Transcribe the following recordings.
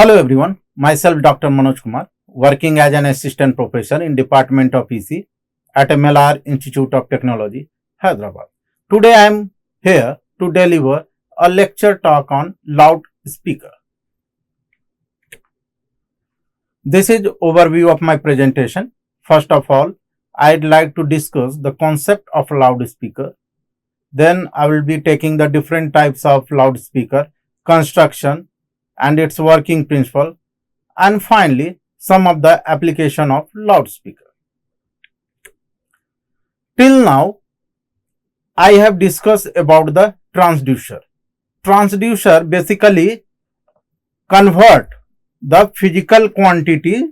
Hello everyone, myself Dr. Manoj Kumar, working as an assistant professor in Department of EC at MLR Institute of Technology, Hyderabad. Today I am here to deliver a lecture talk on loudspeaker. This is overview of my presentation. First of all, I'd like to discuss the concept of loudspeaker. Then I will be taking the different types of loudspeaker, construction, and its working principle, and finally some of the application of loudspeaker. Till now I have discussed about the transducer. Transducer basically convert the physical quantity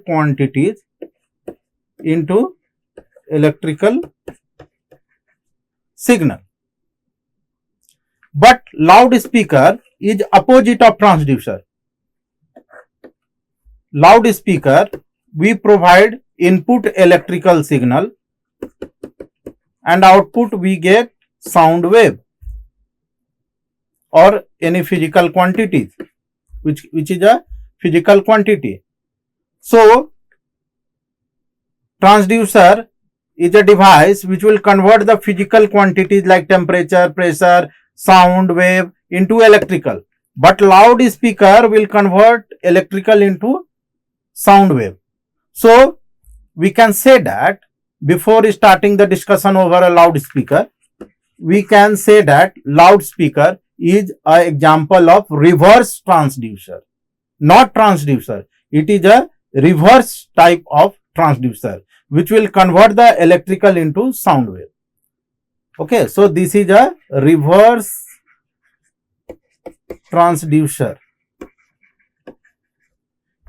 quantities into electrical signal. But loudspeaker is opposite of transducer. Loudspeaker, we provide input electrical signal and output we get sound wave or any physical quantities which is a physical quantity. So transducer is a device which will convert the physical quantities like temperature, pressure, sound wave into electrical, but loudspeaker will convert electrical into sound wave. So we can say that before starting the discussion over a loudspeaker, we can say that loudspeaker is an example of reverse transducer, not transducer. It is a reverse type of transducer which will convert the electrical into sound wave. Okay, so this is a reverse transducer.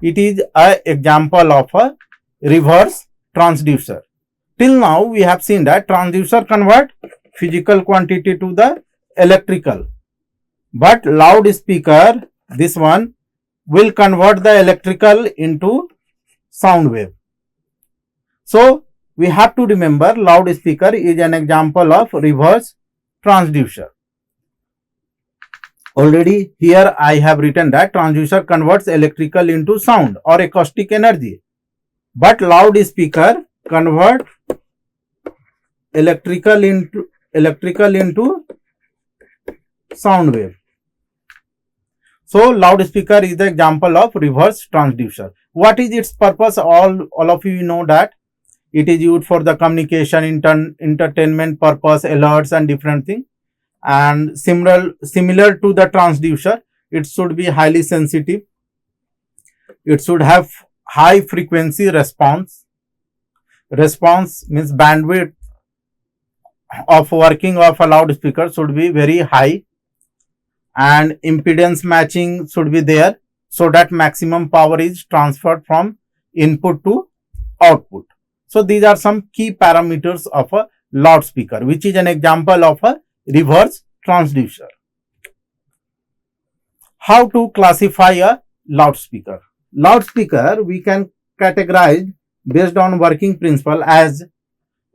It is an example of a reverse transducer. Till now we have seen that transducer convert physical quantity to the electrical, but loudspeaker, this one, will convert the electrical into sound wave. So we have to remember loudspeaker is an example of reverse transducer. Already here I have written that transducer converts electrical into sound or acoustic energy, but loudspeaker convert electrical into sound wave. So loudspeaker is the example of reverse transducer. What is its purpose? All of you know that it is used for the communication, entertainment purpose, alerts and different things. And similar to the transducer, it should be highly sensitive. It should have high frequency response. Response means bandwidth of working of a loudspeaker should be very high, and impedance matching should be there so that maximum power is transferred from input to output. So these are some key parameters of a loudspeaker, which is an example of a reverse transducer. How to classify a loudspeaker? Loudspeaker we can categorize based on working principle as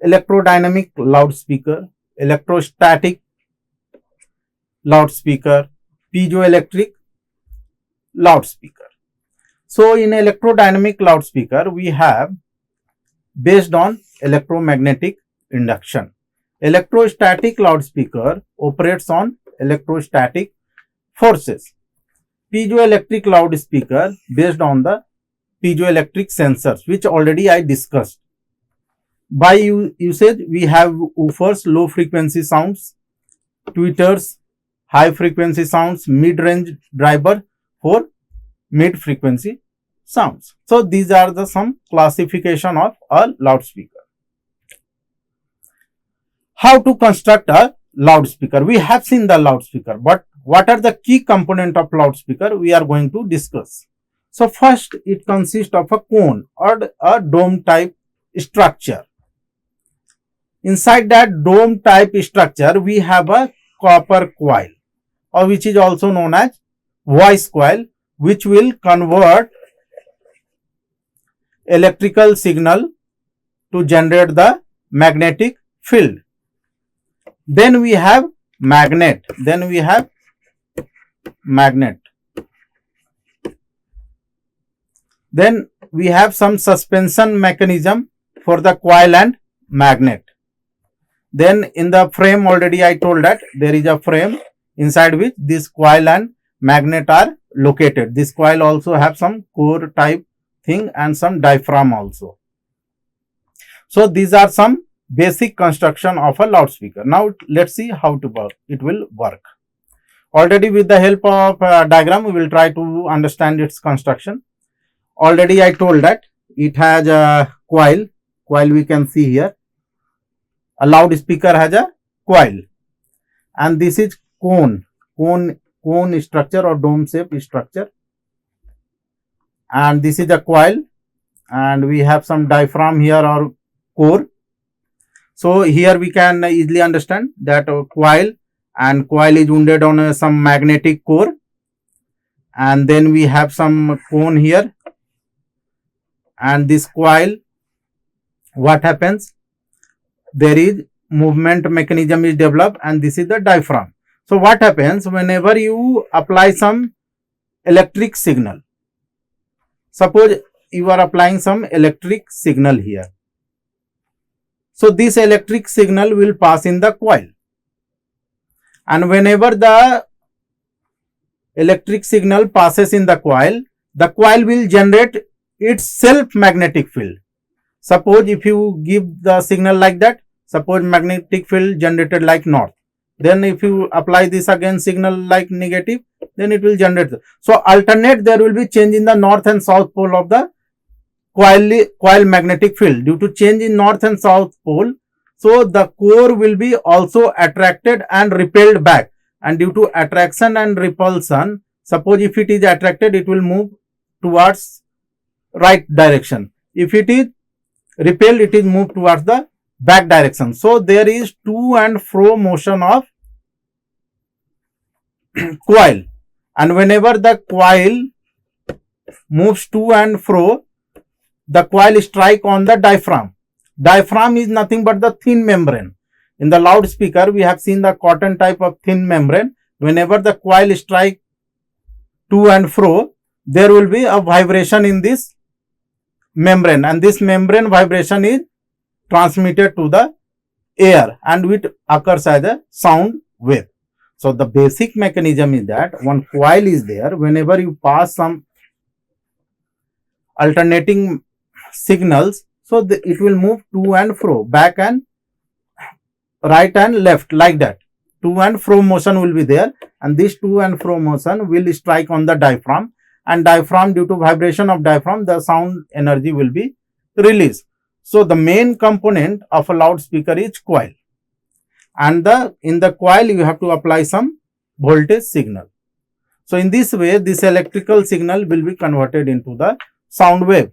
electrodynamic loudspeaker, electrostatic loudspeaker, piezoelectric loudspeaker. So in electrodynamic loudspeaker we have based on electromagnetic induction. Electrostatic loudspeaker operates on electrostatic forces. Piezoelectric loudspeaker based on the piezoelectric sensors, which already I discussed. By usage we have woofers, low frequency sounds, tweeters, high frequency sounds, mid-range driver for mid frequency sounds. So these are the some classification of a loudspeaker. How to construct a loudspeaker? We have seen the loudspeaker, but what are the key component of loudspeaker we are going to discuss. So first, it consists of a cone or a dome type structure. Inside that dome type structure we have a copper coil, or which is also known as voice coil, which will convert electrical signal to generate the magnetic field. Then we have magnet. Then we have magnet. Then we have some suspension mechanism for the coil and magnet. Then in the frame, already I told that there is a frame inside which this coil and magnet are located. This coil also have some core type thing and some diaphragm also. So these are some basic construction of a loudspeaker. Now let's see how it will work. Already with the help of diagram, we will try to understand its construction. Already I told that it has a coil we can see here. A loudspeaker has a coil, and this is cone structure or dome shape structure, and this is a coil, and we have some diaphragm here or core. So here we can easily understand that coil is wounded on some magnetic core, and then we have some cone here, and this coil, what happens, there is movement mechanism is developed, and this is the diaphragm. So what happens whenever you apply some electric signal? Suppose you are applying some electric signal here. So this electric signal will pass in the coil, and whenever the electric signal passes in the coil will generate its self magnetic field. Suppose if you give the signal like that, suppose magnetic field generated like north, then if you apply this again signal like negative, then it will generate. So alternate there will be change in the north and south pole of the coil magnetic field. Due to change in north and south pole, so the core will be also attracted and repelled back, and due to attraction and repulsion, suppose if it is attracted, it will move towards right direction. If it is repelled, it is moved towards the back direction. So there is to and fro motion of coil, and whenever the coil moves to and fro, the coil strike on the diaphragm. Diaphragm is nothing but the thin membrane. In the loudspeaker, we have seen the cotton type of thin membrane. Whenever the coil strike to and fro, there will be a vibration in this membrane, and this membrane vibration is transmitted to the air, and which occurs as a sound wave. So the basic mechanism is that one coil is there. Whenever you pass some alternating signals, so it will move to and fro, back and right and left, like that. To and fro motion will be there, and this to and fro motion will strike on the diaphragm, and diaphragm, due to vibration of diaphragm, the sound energy will be released. So the main component of a loudspeaker is coil, and in the coil you have to apply some voltage signal. So in this way, this electrical signal will be converted into the sound wave.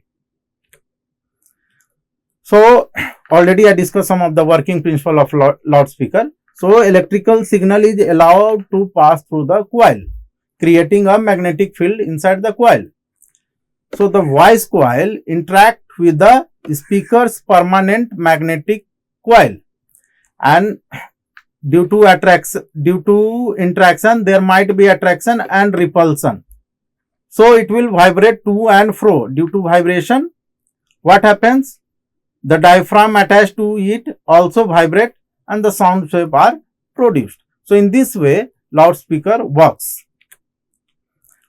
So already I discussed some of the working principle of loudspeaker. So electrical signal is allowed to pass through the coil, creating a magnetic field inside the coil. So the voice coil interact with the speaker's permanent magnetic coil, and due to interaction, there might be attraction and repulsion. So it will vibrate to and fro. Due to vibration, what happens? The diaphragm attached to it also vibrate, and the sound wave are produced. So in this way, loudspeaker works.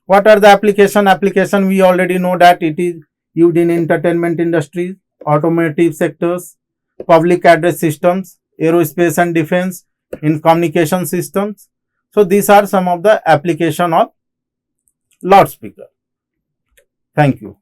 What are the application? Application, we already know that it is used in entertainment industries, automotive sectors, public address systems, aerospace and defense, in communication systems. So these are some of the application of loudspeaker. Thank you.